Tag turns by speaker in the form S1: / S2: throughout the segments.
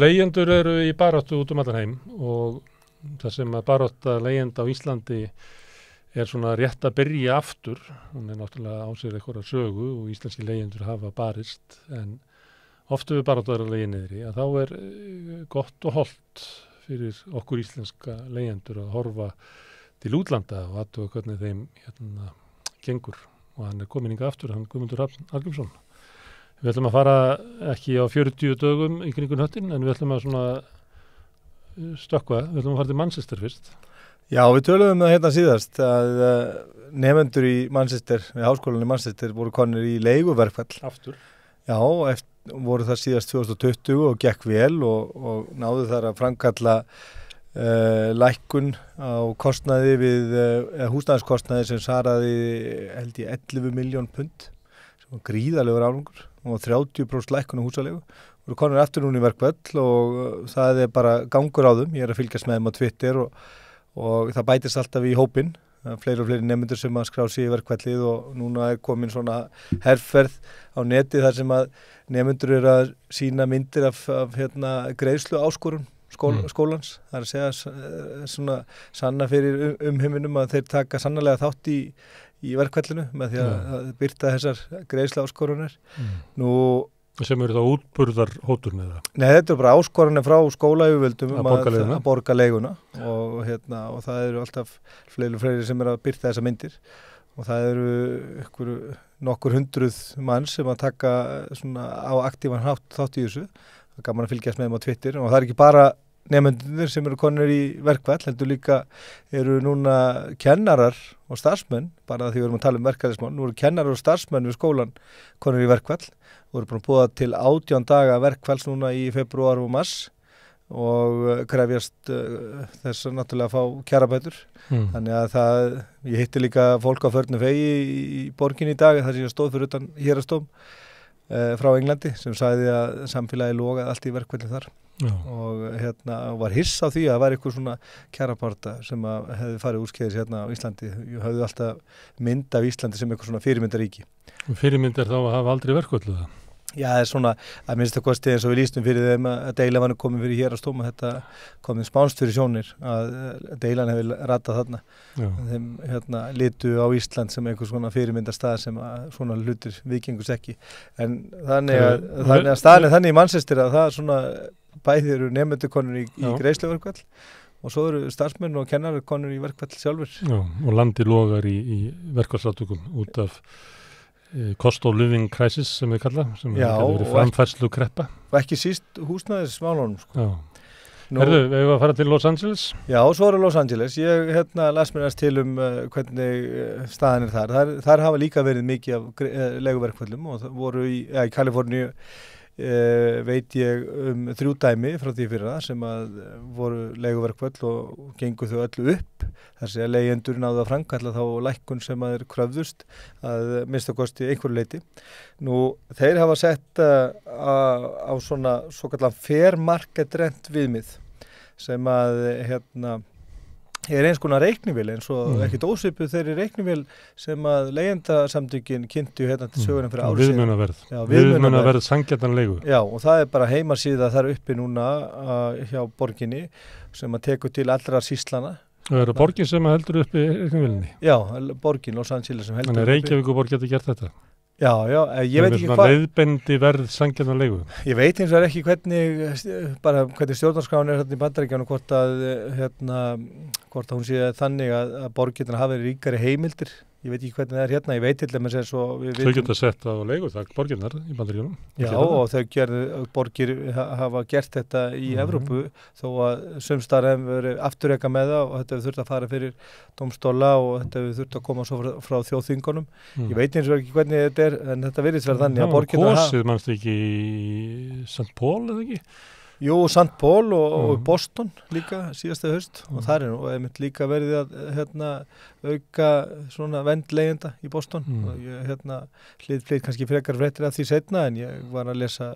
S1: Leigjendur eru í baráttu út allan heim og það sem að barátta leigjenda á Íslandi svona rétt að byrja aftur. Hún náttúrulega á sér einhverja sögu og íslenski leigjendur hafa barist en oft við baráttar að leigja niðri að þá gott og hollt fyrir okkur íslenska leigjendur að horfa til útlanda og athuga hvernig þeim gengur og hann kominn hingað aftur, hann Guðmundur Hrafn Arngrímsson. Við ætlum að fara ekki á 40 dögum í kringum hnöttinn en við ætlum að svona stökkva, við ætlum að fara til Manchester fyrst.
S2: Já, við töluðum það hérna síðast að nemendur í Manchester, við háskólanum í Manchester voru konir í leiguverkfall.
S1: Aftur?
S2: Já, voru það síðast 2020 og gekk vel og náðu þar að framkalla lækkun á kostnaði við húsnæðiskostnaði sem svaraði held ég 11 milljón pund sem var gríðarlegur árangur og 30% lækkun á húsaleigu. Voru konir aftur núna í verkfall og það bara gangur á þeim. Ég að fylgjast með þeim á Twitter og það bætist alltaf í hópinn. Fleiri og fleiri nemendur sem að skrá sig í verkfallið og núna komin svona herferð á neti þar sem að nemendur að sýna myndir af greiðslu áskorun skólans. Það að segja svona sanna fyrir umheiminum að þeir taka sannarlega þátt í verkfallinu með því að birta þessar greiðslu áskorunar. Nú
S1: sem eru þá útburðar hótur með það?
S2: Nei, þetta bara áskorunni frá skólayfirvöldum að borga leiguna og það eru alltaf fleiri sem að birta þessar myndir og það eru nokkur hundruð manns sem að taka svona á aktívan þátt í þessu. Það er gaman að fylgjast með þeim á Twitter og það er ekki bara nemendurnir sem eru konur í verkfall, heldur líka eru núna kennarar og starfsmenn, bara því við erum að tala um verkfallismál, nú eru kennarar og starfsmenn við skólan konur í verkfall, voru bara búið til 18 daga verkfalls núna í febrúar og mars og krefjast þess að náttúrulega fá kjarabætur. Þannig að ég hitti líka fólk á förnum vegi í borginni í dag, þar sem ég stóð fyrir utan héraðsdóm frá Englandi sem sagði að samfélagi logaði allt í verkfalli þar. Og var hiss á því að það var eitthvað svona kjarabarta sem að hefði farið úrskeiðis hérna á Íslandi. Ég hafði alltaf mynd af Íslandi sem eitthvað svona fyrirmyndaríki.
S1: Fyrirmynd þá að hafa aldrei verkfallu það?
S2: Já, það svona að minnst að kosti eins og við lýstum fyrir þeim að deilan var komin fyrir héraðsdóm og þetta komið spánst fyrir sjónir að deilan hefði ratað þarna. Þeim litu á Ísland sem einhver svona fyrirmyndastað sem að svona hlutir viðgengust ekki. En þannig að staðan þannig í Manchester að það svona bæði eru nemendukonur í greiðsluverkfall og svo eru starfsmenn og kennararkonur í verkfall sjálfur. Já,
S1: og landi logar í verkfallsátökum út af cost of living crisis sem við kalla, sem hefur verið framfærslu kreppa.
S2: Og ekki síst húsnæðismálunum.
S1: Já. Herðu, við hefum að fara til Los Angeles?
S2: Já, svo er Los Angeles. Ég las mér til hvernig staðan er þar. Þar hafa líka verið mikið af leiguverkföllum og það voru í Kaliforníu veit ég 3 dæmi frá því fyrir það sem að voru leiguverkföll og gengu þau öllu upp. Þessi að leigjendur náðu að framkalla þá lækkun sem að kröfðust að minnsta kosti einhverju leyti. Nú, þeir hafa sett á svona svokallan fair market rent viðmið sem að eins konar reiknivél eins og ekkert ósvipuð þeirri reiknivél sem að leigjendasamtökin kynntu til sögunum fyrir ári síðan.
S1: Viðmiðunarverð sanngjarnan leigu.
S2: Já, og það er bara heimasíða þar uppi núna hjá borginni sem að tekur til allra sýslana.
S1: Það eru borgin sem heldur uppi reiknivélinni?
S2: Já, borgin Los Angeles sem heldur uppi.
S1: Þannig Reykjavíkurborg getur gert þetta?
S2: Já, ég veit ekki hvað.
S1: Leiðbendi verð sanngjarnan leigu.
S2: Ég veit eins og ekki hvernig stjórnarskráin er í Bandaríkjunum hvort hún sé þannig að borgirnar hafi ríkari heimildir. Ég veit ekki hvernig það er hérna. Ég veit til dæmis eins og
S1: þau geta sett á leigu það borgirnar í Bandaríkjunum.
S2: Já, og borgir hafa gert þetta í Evrópu þó að sums staðar hefur verið afturreka með það og þetta hefur þurft að fara fyrir dómstóla og þetta hefur þurft að koma svo frá þjóðþingunum. Ég veit eins og ekki hvernig þetta er en þetta virðist vera þannig að borgirnar
S1: kosið mannst ekki í St. Paul eða ekki?
S2: Jú, St. Paul og Boston líka síðasta haust og þar er nú líka verið að auka svona vernd leigjenda í Boston og ég hlýtt kannski frekar fréttir af því seinna en ég var að lesa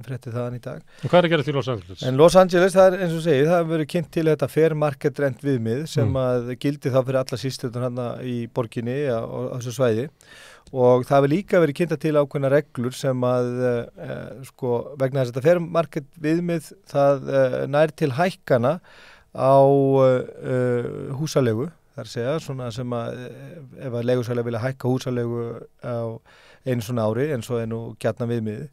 S2: fréttir þaðan í dag.
S1: Og hvað er að gera til Los Angeles?
S2: En Los Angeles, það eins og segið, það hefur verið kynnt til þetta fair market rent viðmið sem að gildi þá fyrir alla sístöðun hérna í borginni á þessu svæði og það hefur líka verið kynnta til ákveðna reglur sem að vegna þess að þetta fair market viðmið það nær til hækkana á húsaleigu. Það er að segja, svona sem að ef að leigusalar vilja hækka húsaleigu á einu svona ári, eins og nú gjarnan viðmiði,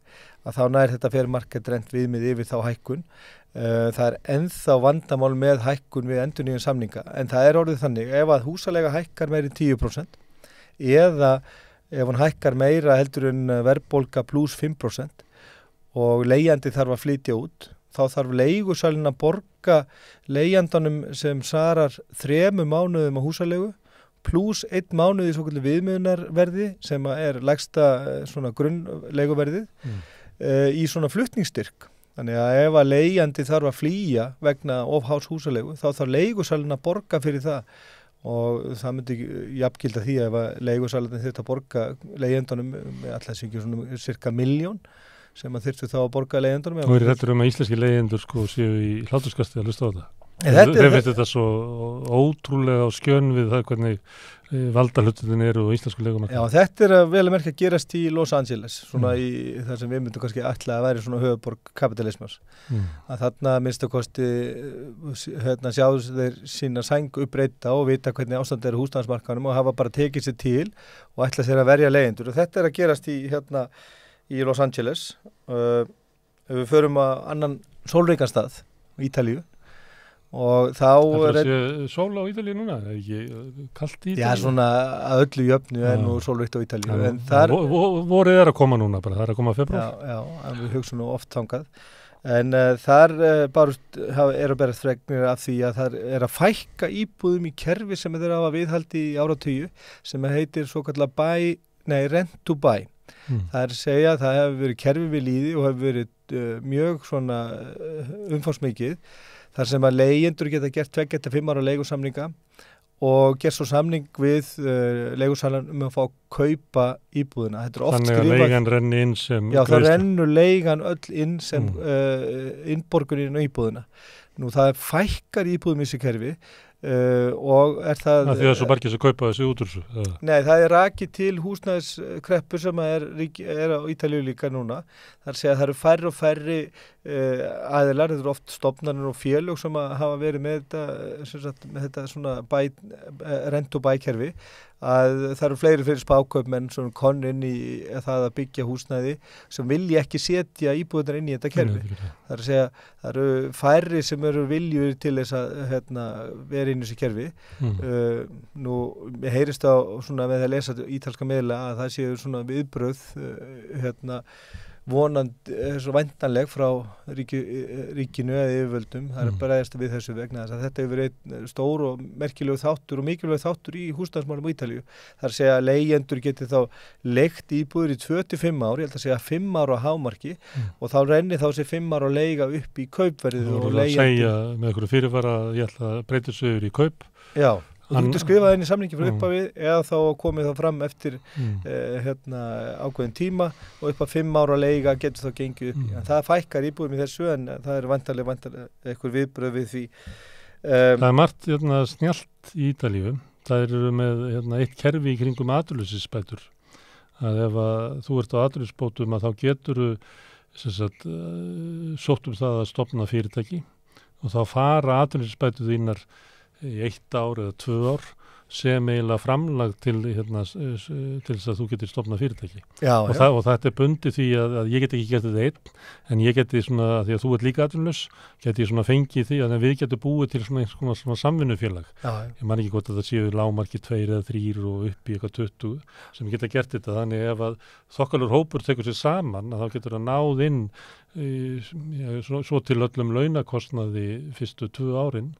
S2: að þá nær þetta fair market rent viðmið yfir þá hækkun. Það er ennþá vandamál með hækkun við endurnýjun samninga, en það er orðið þannig, ef að húsaleiga hækkar meira en 10% eða ef hann hækkar meira heldur en verðbólga plus 5% og leigjandi þarf að flytja út, þá þarf leigusalinn að borga leigjandanum sem svarar 3 mánuðum á húsaleigu plus 1 mánuð í svoköldu viðmiðunarverði sem er lægsta svona grunnleiguverðið í svona flutningsstyrk. Þannig að ef að leigjandi þarf að flýja vegna of hás húsaleigu þá þarf leigusalinn að borga fyrir það og það myndi jafngilda því ef að leigusalinn þurft að borga leigjandunum alltaf ekki svona cirka 1 milljón sem að þyrftu þá að borga leigjendunum.
S1: Og er þetta að íslenski leigjendur séu í hláturskasti að hlusta á það? Þeir veit þetta svo ótrúlega á skjön við það hvernig valdahlutin eru og íslensku leigumarkaði.
S2: Já, þetta er vel að merka að gerast í Los Angeles, svona í það sem við myndum kannski ætla að væri svona höfuborg kapitalismans. Að þarna minnst að kosti sjáðu þeir sína sæng uppbreyta og vita hvernig ástand er húsnæðismarkaðnum og hafa bara tekið sér til og ætla sér að verja leigjendur. Og þetta er að gerast í Los Angeles. Ef við förum að annan sólríkan stað, Ítalíu, og þá
S1: er sól á Ítalíu núna, er ekki kalt í Ítalíu?
S2: Já, svona að öllu jöfnu er nú sólríkt á Ítalíu. En
S1: þar vorið er að koma núna bara, það er að koma febrúar.
S2: Já, en við hugsa nú oft þangað. En þar eru bara fregnir af því að það er að fækka íbúðum í kerfi sem þeir hafa viðhaldi í áratugi sem heitir svokallega rent to buy. Það er að segja að það hefur verið kerfi við lýði og hefur verið mjög svona umfangsmikið þar sem að leigjendur geta gert 2-5 ára leigusamninga og gert svo samning við leigusalan að fá að kaupa íbúðina.
S1: Þannig að leigan renni inn sem
S2: Já, það rennur leigan öll inn sem innborgunin á íbúðina. Nú það fækkar íbúðum í þessu kerfi og er það
S1: því að svo margir sem kaupa þessu út úr þessu?
S2: Nei, það er rakið til húsnæðiskreppu sem er á Ítalíu líka núna. Það er að segja að það eru færri og færri aðilar, þetta eru oft stofnanir og félög sem hafa verið með þetta svona rent og bækerfi að það eru fleiri spákaupmenn sem konur inn í það að byggja húsnæði sem vilja ekki setja íbúðunar inn í þetta kerfi. Það er að segja það eru færri sem eru viljur til þess að vera inn í þessu kerfi. Nú heyrist á svona með að lesa ítalska miðla að það séu svona viðbrögð vonandi svo væntanleg frá ríkinu eða yfirvöldum. Það er bregðast við þessu vegna þess að þetta hefur verið stór og merkilegu þáttur og mikilvæg þáttur í húsnæðismálum á Ítalíu. Það er að segja að leigjendur geti þá leigt íbúðir í 2-5 ár, ég held að segja 5 ára á hámarki og þá renni þá sér 5 ára leiga upp í kaupverðið og leigjendur.
S1: Það segja með einhverju fyrirvara að ég ætla að breyta sig yfir í kaup.
S2: Já. Þú getur skrifað inn í samningi frá upphafið eða þá komið þá fram eftir ákveðin tíma og upp að 5 ára leiga getur þá gengið upp. En það fækkar íbúðum í þessu en það er vantarlega eitthvað viðbröð við því.
S1: Það er margt snjallt í Ítalíu. Það eru með eitt kerfi í kringum atvinnuleysisbætur. Að ef að þú ert á atvinnuleysisbótum að þá getur sótt það að stofna fyrirtæki og þá fara atvinnuleysisbætur þínar í 1 ár eða 2 ár sem eiginlega framlag til þess að þú getur stofnað fyrirtæki. Og þetta er bundið því að ég get ekki gert þetta einn, en ég geti svona, því að þú ert líka atvinnulaus, geti ég svona fengið því að við getum búið til svona samvinnufélag. Ég man ekki hvort að það séu lágmarki 2 eða 3 og upp í eitthvað 20 sem geta gert þetta. Þannig ef að þokkalur hópur tekur sér saman, að þá getur það náð inn svo til öllum launakostnaði fyrstu 2 árin.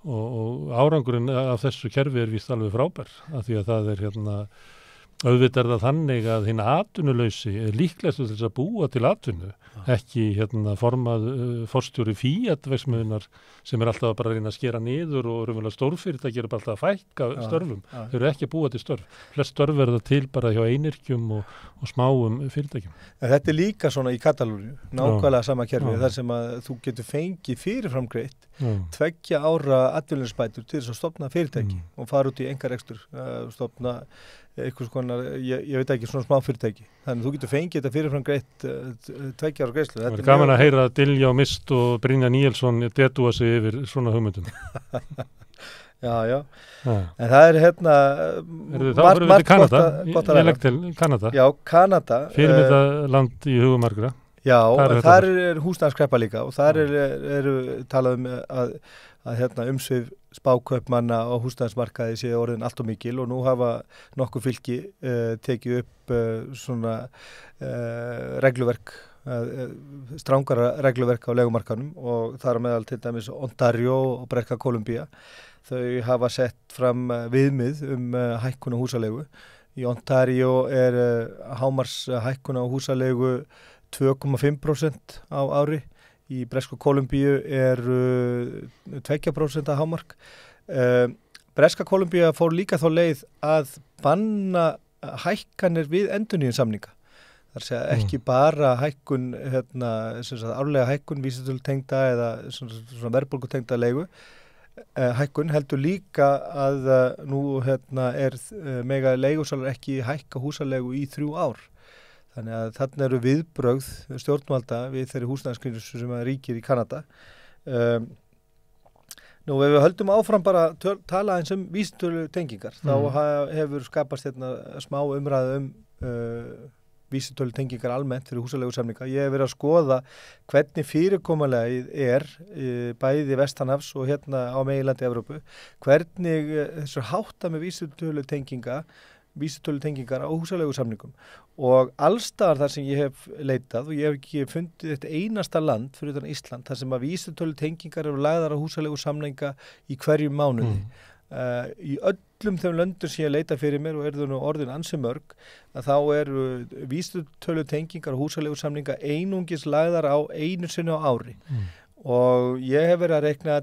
S1: Og árangurinn af þessu kerfi er víst alveg frábær af því að það er auðvitað það þannig að hinn atvinnulausi líklegast til þess að búa til atvinnu, ekki formað forstjóri Fiat-verksmiðjunnar sem alltaf bara að reyna að skera niður og raunverulega stórfyrirtæki bara alltaf að fækka störfum. Þau eru ekki að búa til störf. Flest störf verða til bara hjá einyrkjum og smáum fyrirtækjum.
S2: En þetta er líka svona í Katalóníu, nákvæmlega sama kerfi, þar sem að þú getur fengið fyrirframgreitt 2 ára atvinnuleysisbætur til þess að stofna fyrirtæki og fara út í einkarekstur, stofna eitthvað konar, ég veit ekki, svona smá fyrirtæki. Þannig þú getur fengið þetta fyrirframgreitt 2 ára greiðslu.
S1: Það er gaman að heyra Dilja og Mist og Brynja Níelsson dedúa sig yfir svona hugmyndum.
S2: Já. En það er
S1: margt gott að ræða. Ég legg til Kanada.
S2: Já, Kanada.
S1: Fyrirmyndaland í hugum margra.
S2: Já, þar er húsnæðiskreppa líka og þar eru talað að umsvif spákaupmanna á húsnæðismarkaði sé orðin allt og mikil og nú hafa nokkuð fylki tekið upp svona regluverk, strangara regluverk á leigumarkanum og þar á meðal til dæmis Ontario og Brekka Kolumbía. Þau hafa sett fram viðmið hækkun á húsaleigu. Í Ontario hámars hækkun á húsaleigu 2,5% á ári. Í Bresku Kolumbíu 2% að hámark. Breska Kolumbía fór líka þá leið að banna hækkanir við endurnýjun samninga. Það segja ekki bara hækkun, árlega hækkun vísitölutengda eða svona verðbólgutengda leigu. Hækkun heldur líka að nú mega leigusalar ekki hækka húsaleigu í 3 ár. Þannig að þarna eru viðbrögð stjórnvalda við þeirri húsnæðiskrísu sem ríkir í Kanada. Nú ef við höldum áfram bara tala eins vísitölutengingar, þá hefur skapast smá umræðu vísitölutengingar almennt fyrir húsaleigusamninga. Ég hef verið að skoða hvernig fyrirkomulegið bæði vestanhafs og á meginlandi Evrópu, hvernig þessu hátta með vísitölutengingar á húsaleigusamningum og allstaðar þar sem ég hef leitað og ég hef ekki fundið eitt einasta land fyrir utan Ísland þar sem að vísitölutengingar eru lagðar á húsaleigusamninga í hverjum mánuði. Í öllum þeim löndum sem ég leita fyrir mér og eru nú orðin ansi mörg að þá eru vísitölutengingar á húsaleigusamninga einungis lagðar á einu sinni á ári. Og ég hef verið að reikna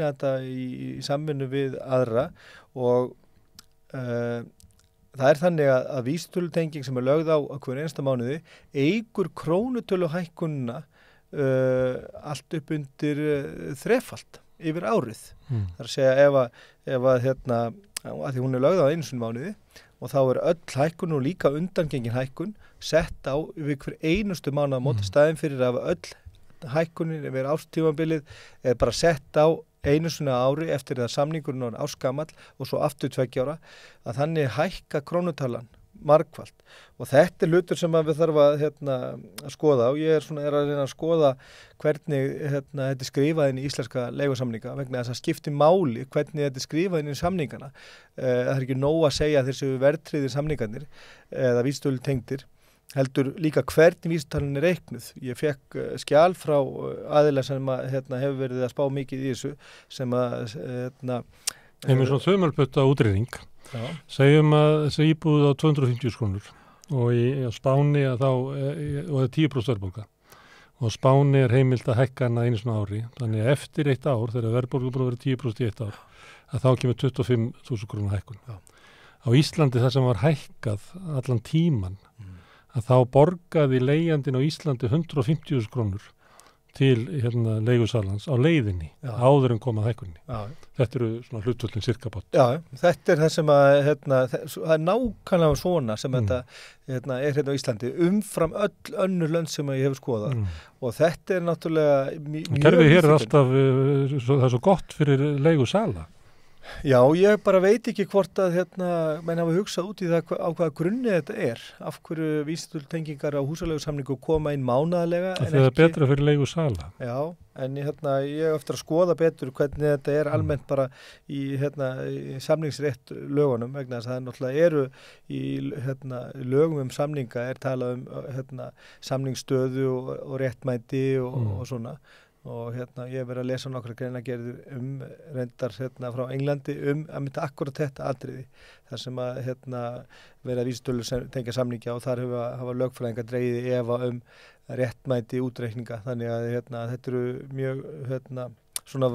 S2: þetta í samvinnu við aðra og það er þannig að vísitölutenging sem lögð á hver einasta mánuði eykur krónutöluhækkunina allt upp undir þrefalt yfir árið. Það er að segja ef að því hún lögð á einu sinni mánuði og þá öll hækkun og líka undangengin hækkun sett á yfir hver einustu mánuð á móti staðinn fyrir að öll hækkunin yfir árstímabilið bara sett á einu sinni ári eftir að samningurinn er ársgamall og svo aftur 2 ára að þannig hækka krónutalan margfalt og þetta hlutur sem við þarf að skoða og ég er að reyna að skoða hvernig þetta skrifað inn í íslenska leigusamninga vegna þess að skipti máli hvernig þetta skrifað inn í samningana. Það er ekki nóg að segja þessu verðtryggðir samningarnir eða vísitölutengdir heldur líka hvernig vísitalinn er reiknuð. Ég fekk skjal frá aðila sem hefur verið að spá mikið í þessu sem
S1: Einnig svona þumalputta útrýning. Segjum að þessi íbúð á 250 krónur og á Spáni og það er 10% verðbólga. Og á Spáni er heimilt að hækka hana einu svona ári. Þannig að eftir 1 ár, þegar verðbólga búið að vera 10% í 1 ár, að þá kemur 25.000 krónur hækkun. Á Íslandi það sem var hækkað allan tíman að þá borgaði leigjandinn á Íslandi 150.000 krónur til leigusalans á leiðinni áður en koma hækkunni. Þetta eru svona hlutvöldin sirkabott.
S2: Já, þetta er það sem að það er nákvæmlega svona sem þetta er á Íslandi umfram öll önnur lönd sem ég hefur skoðað og þetta er náttúrulega
S1: kerfið hér er alltaf það er svo gott fyrir leigusala.
S2: Já, ég bara veit ekki hvort að menn hafa hugsað út í það á hvaða grunni þetta er. Af hverju vísitöltengingar á húsaleigusamningu koma inn mánaðarlega en ekki. Það er betra fyrir leigusala. Já, en ég eftir að skoða betur hvernig þetta er almennt bara í samningsrétt lögunum vegna þess að það náttúrulega eru í lögum samninga talað samningsstöðu og réttmæti og svona. og ég hef verið að lesa nokkra greinargerðir reyndar frá Englandi að mynda akkurat þetta atriði þar sem að vera vísitölu tengja samninga og þar hafa lögfræðingar dregið í efa réttmæti útreikninga þannig að þetta eru mjög svona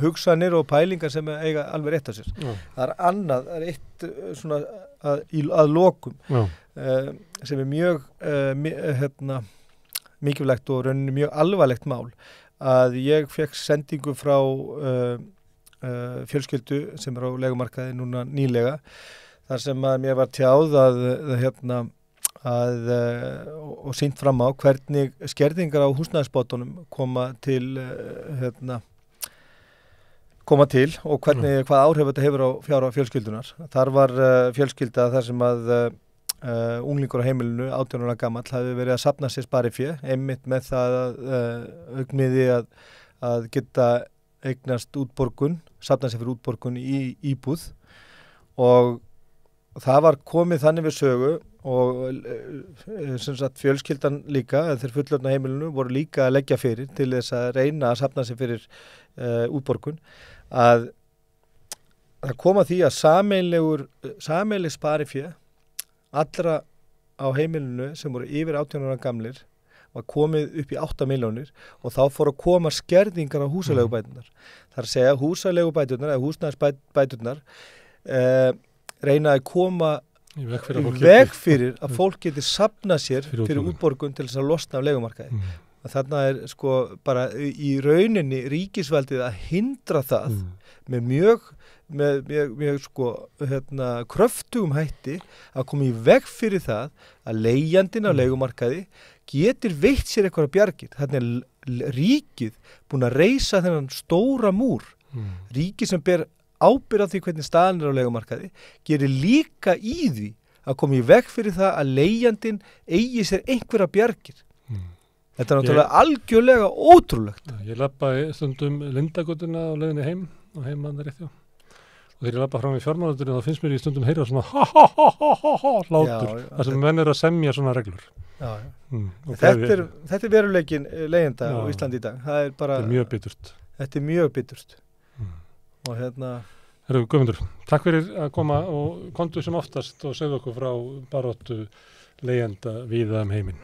S2: hugsanir og pælingar sem eiga alveg rétt á sér. Það er annað, það er eitt svona að lokum sem er mjög mikilvægt og rauninni mjög alvarlegt mál að ég fekk sendingu frá fjölskyldu sem á leigumarkaði núna nýlega þar sem að mér var tjáð og sýnt fram á hvernig skerðingar á húsnæðisbótunum koma til og hvað áhrif þetta hefur á fjárhag fjölskyldunar. Þar var fjölskylda þar sem að unglingur á heimilinu 18 ára gamall hafi verið að safna sér sparifé einmitt með það augmiði að geta eignast útborgun, safna sér fyrir útborgun í íbúð og það var komið þannig við sögu og sem sagt fjölskyldan líka, þeir fullorðna heimilinu voru líka að leggja fyrir til þess að reyna að safna sér fyrir útborgun að það kom að því að sameiginleg sparifé allra á heimilinu sem voru yfir 18 ára gamlir var komið upp í 8 milljónir og þá fór að koma skerðingar á húsaleigubæturnar. Það er að segja húsaleigubæturnar eða húsnæðisbæturnar reyna að koma í veg fyrir að fólk geti safnað sér fyrir útborgun til þess að losna af leigumarkaði. Þarna er bara í rauninni ríkisvaldið að hindra það með mjög kröftugum hætti að koma í veg fyrir það að leigjandinn á leigumarkaði getur veitt sér eitthvað bjargir. Þarna er ríkið búin að reisa þennan stóra múr. Ríkið sem ber ábyrgð á því hvernig staðan er á leigumarkaði gerir líka í því að koma í veg fyrir það að leigjandinn eigi sér einhverja bjargir. Þetta er náttúrulega algjörlega ótrúlegt.
S1: Ég labbaði stundum Lindagötuna á leiðinni heim og heimann rétt hjá. Og þegar ég labba fram í fjármálaráðuneytinu þá finnst mér í stundum heyra svona hlátur. Það sem menn að semja svona reglur.
S2: Þetta er veruleikin leigjenda á Íslandi í dag.
S1: Þetta er mjög biturt.
S2: Þetta er mjög biturt. Og
S1: Herru Guðmundur, takk fyrir að koma og komdu sem oftast og segðu okkur frá baráttu leigjenda víða heiminn.